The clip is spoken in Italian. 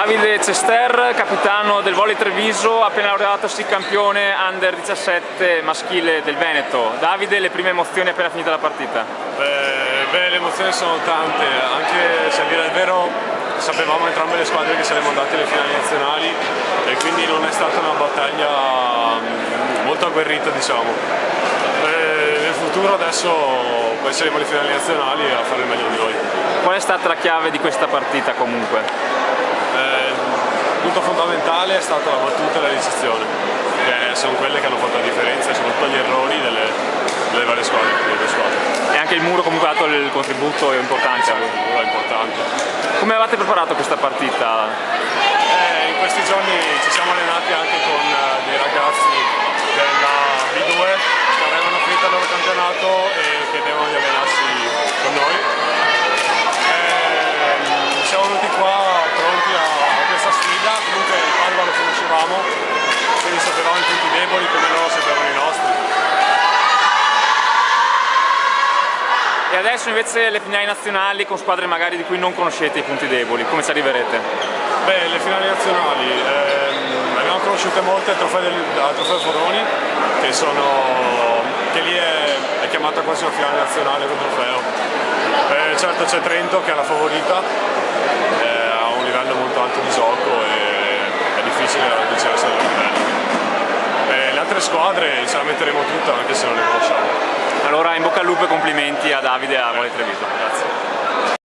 Davide Cester, capitano del Volley Treviso, appena laureatosi campione Under 17 maschile del Veneto. Davide, le prime emozioni appena finita la partita? Le emozioni sono tante, anche se a dire il vero sapevamo entrambe le squadre che saremmo andate alle finali nazionali e quindi non è stata una battaglia molto agguerrita, diciamo. Nel futuro adesso poi saremo alle finali nazionali a fare il meglio di noi. Qual è stata la chiave di questa partita comunque? Il punto fondamentale è stata la battuta e la ricezione, che sono quelle che hanno fatto la differenza e soprattutto gli errori delle varie squadre, E anche il muro comunque ha dato il contributo importante. Il muro è importante. Come avete preparato questa partita? In questi giorni ci siamo allenati anche con dei ragazzi della B2 che avevano finito il loro campionato e chiedevano di allenarsi con noi. Siamo venuti qua pronti a questa sfida, comunque il pallo lo conoscevamo, quindi sapevamo i punti deboli come loro sapevano i nostri. E adesso invece le finali nazionali con squadre magari di cui non conoscete i punti deboli, come ci arriverete? Le finali nazionali, abbiamo conosciute molte al Trofeo Foroni, che lì è chiamata quasi una finale nazionale con trofeo. Certo c'è Trento che è la favorita, ha un livello molto alto di gioco e è difficile raggiungere il livello. Le altre squadre ce la metteremo tutta anche se non le conosciamo. Allora in bocca al lupo e complimenti a Davide e a Volley Treviso. Grazie.